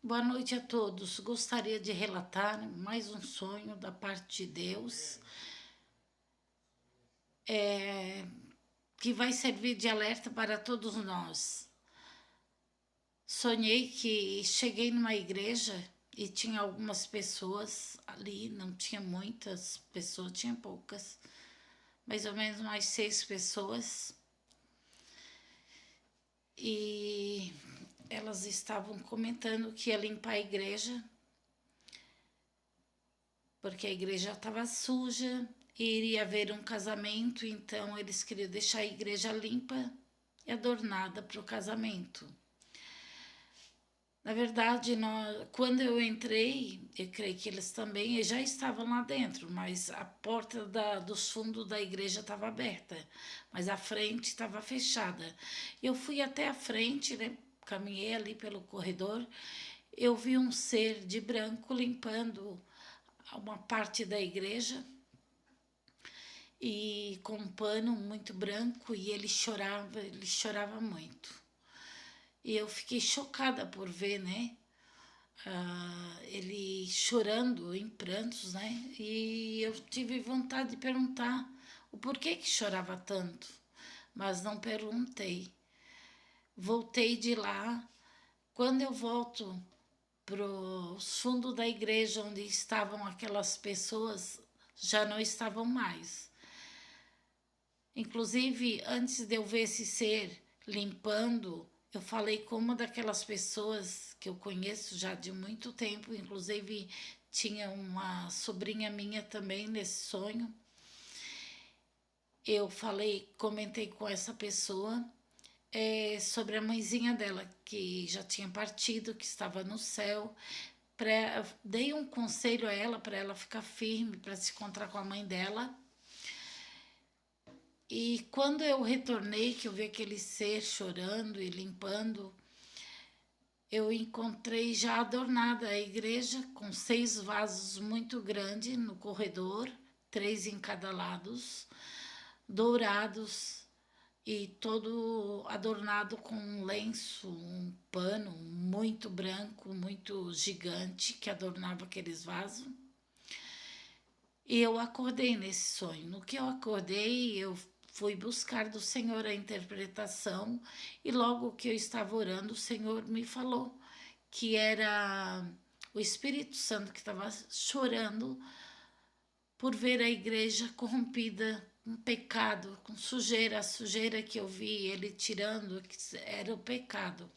Boa noite a todos. Gostaria de relatar mais um sonho da parte de Deus, que vai servir de alerta para todos nós. Sonhei que cheguei numa igreja e tinha algumas pessoas ali, não tinha muitas pessoas, tinha poucas, mais ou menos umas 6 pessoas. E elas estavam comentando que ia limpar a igreja porque a igreja estava suja e iria haver um casamento, então eles queriam deixar a igreja limpa e adornada para o casamento. Na verdade, quando eu entrei, eu creio que eles também já estavam lá dentro, mas a porta dos fundos da igreja estava aberta, mas a frente estava fechada. Eu fui até a frente, né, caminhei ali pelo corredor, eu vi um ser de branco limpando uma parte da igreja e com um pano muito branco, e ele chorava muito. E eu fiquei chocada por ver, né? Ele chorando em prantos, né? E eu tive vontade de perguntar o porquê que chorava tanto, mas não perguntei. Voltei de lá. Quando eu volto pro fundo da igreja onde estavam aquelas pessoas, já não estavam mais. Inclusive, antes de eu ver esse ser limpando, eu falei com uma daquelas pessoas que eu conheço já de muito tempo, inclusive tinha uma sobrinha minha também nesse sonho. Eu comentei com essa pessoa sobre a mãezinha dela, que já tinha partido, que estava no céu. Dei um conselho a ela para ela ficar firme, para se encontrar com a mãe dela. E quando eu retornei, que eu vi aquele ser chorando e limpando, eu encontrei já adornada a igreja com 6 vasos muito grandes no corredor, 3 em cada lado, dourados e todo adornado com um lenço, um pano muito branco, muito gigante que adornava aqueles vasos. E eu acordei nesse sonho. No que eu acordei, eu fui buscar do Senhor a interpretação, e logo que eu estava orando, o Senhor me falou que era o Espírito Santo que estava chorando por ver a igreja corrompida, com pecado, com sujeira. A sujeira que eu vi ele tirando, que era o pecado.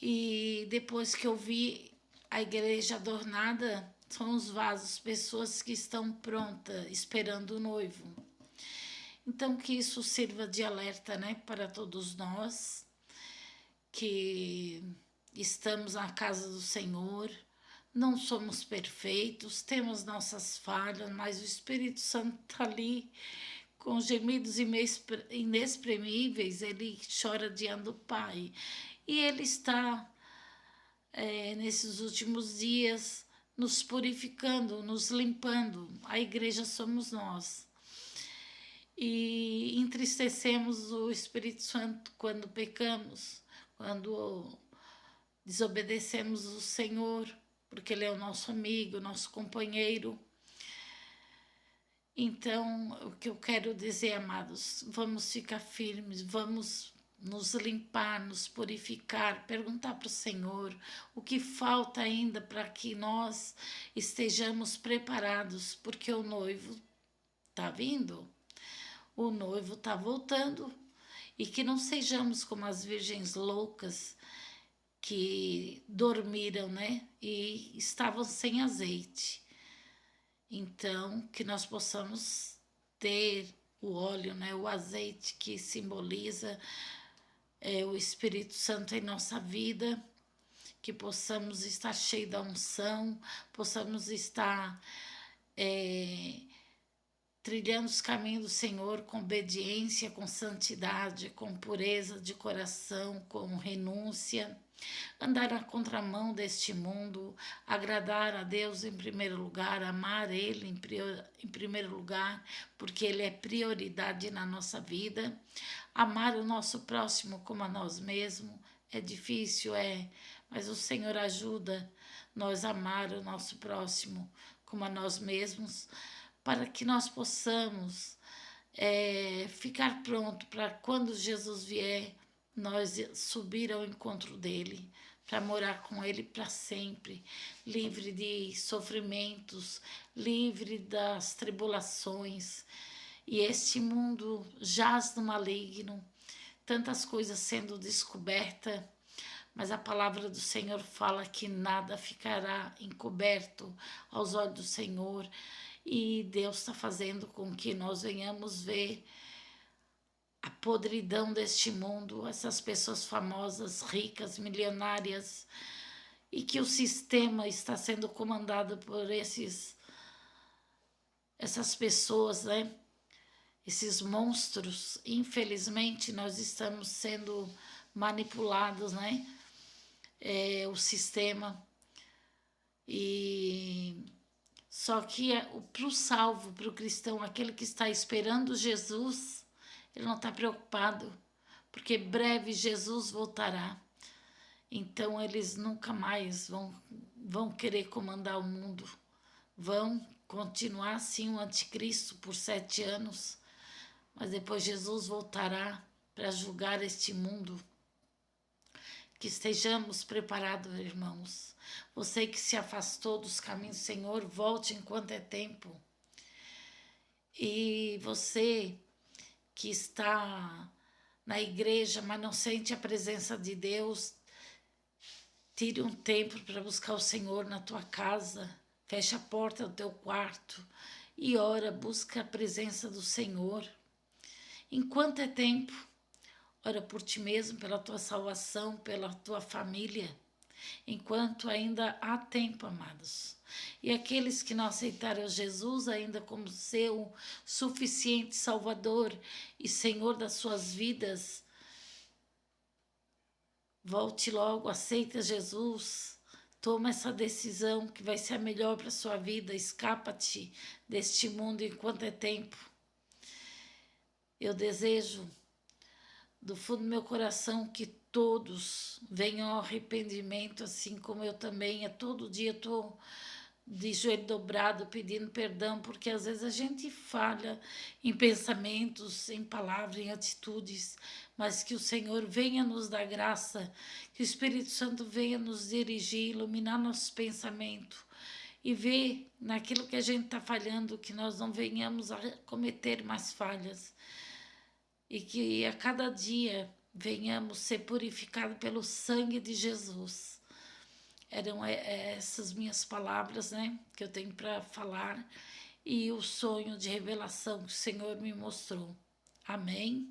E depois que eu vi a igreja adornada, são os vasos, pessoas que estão prontas, esperando o noivo. Então, que isso sirva de alerta, né, para todos nós que estamos na casa do Senhor. Não somos perfeitos, temos nossas falhas, mas o Espírito Santo está ali com gemidos inexprimíveis. Ele chora diante do Pai. E Ele está, nesses últimos dias, nos purificando, nos limpando. A igreja somos nós. E entristecemos o Espírito Santo quando pecamos, quando desobedecemos o Senhor, porque Ele é o nosso amigo, nosso companheiro. Então, o que eu quero dizer, amados, vamos ficar firmes, vamos nos limpar, nos purificar, perguntar para o Senhor o que falta ainda para que nós estejamos preparados, porque o noivo está vindo, o noivo está voltando, e que não sejamos como as virgens loucas que dormiram, né? E estavam sem azeite. Então, que nós possamos ter o óleo, né? O azeite que simboliza o Espírito Santo em nossa vida, que possamos estar cheios da unção, possamos estar trilhando os caminhos do Senhor com obediência, com santidade, com pureza de coração, com renúncia, andar na contramão deste mundo, agradar a Deus em primeiro lugar, amar Ele em primeiro lugar, porque Ele é prioridade na nossa vida, amar o nosso próximo como a nós mesmos, é difícil, mas o Senhor ajuda nós a amar o nosso próximo como a nós mesmos, para que nós possamos ficar pronto para quando Jesus vier, nós subir ao encontro dele, para morar com ele para sempre, livre de sofrimentos, livre das tribulações. E este mundo jaz no maligno, tantas coisas sendo descobertas, mas a palavra do Senhor fala que nada ficará encoberto aos olhos do Senhor, e Deus está fazendo com que nós venhamos ver a podridão deste mundo, essas pessoas famosas, ricas, milionárias, e que o sistema está sendo comandado por essas pessoas, né? Esses monstros. Infelizmente, nós estamos sendo manipulados, né? O sistema. E só que para o salvo, para o cristão, aquele que está esperando Jesus, ele não está preocupado, porque breve Jesus voltará. Então eles nunca mais vão querer comandar o mundo. Vão continuar assim o anticristo por 7 anos, mas depois Jesus voltará para julgar este mundo. Que estejamos preparados, irmãos. Você que se afastou dos caminhos do Senhor, volte enquanto é tempo. E você que está na igreja, mas não sente a presença de Deus, tire um tempo para buscar o Senhor na tua casa. Feche a porta do teu quarto e ora, busca a presença do Senhor. Enquanto é tempo, ora por ti mesmo, pela tua salvação, pela tua família, enquanto ainda há tempo, amados. E aqueles que não aceitaram Jesus ainda como seu suficiente Salvador e Senhor das suas vidas, volte logo, aceita Jesus, toma essa decisão que vai ser a melhor para a sua vida, escapa-te deste mundo enquanto é tempo. Eu desejo do fundo do meu coração que todos venham ao arrependimento, assim como eu também. Todo dia estou de joelho dobrado pedindo perdão, porque às vezes a gente falha em pensamentos, em palavras, em atitudes, mas que o Senhor venha nos dar graça, que o Espírito Santo venha nos dirigir, iluminar nossos pensamentos e ver naquilo que a gente está falhando, que nós não venhamos a cometer mais falhas. E que a cada dia venhamos ser purificados pelo sangue de Jesus. Eram essas minhas palavras, né, que eu tenho para falar, e o sonho de revelação que o Senhor me mostrou. Amém?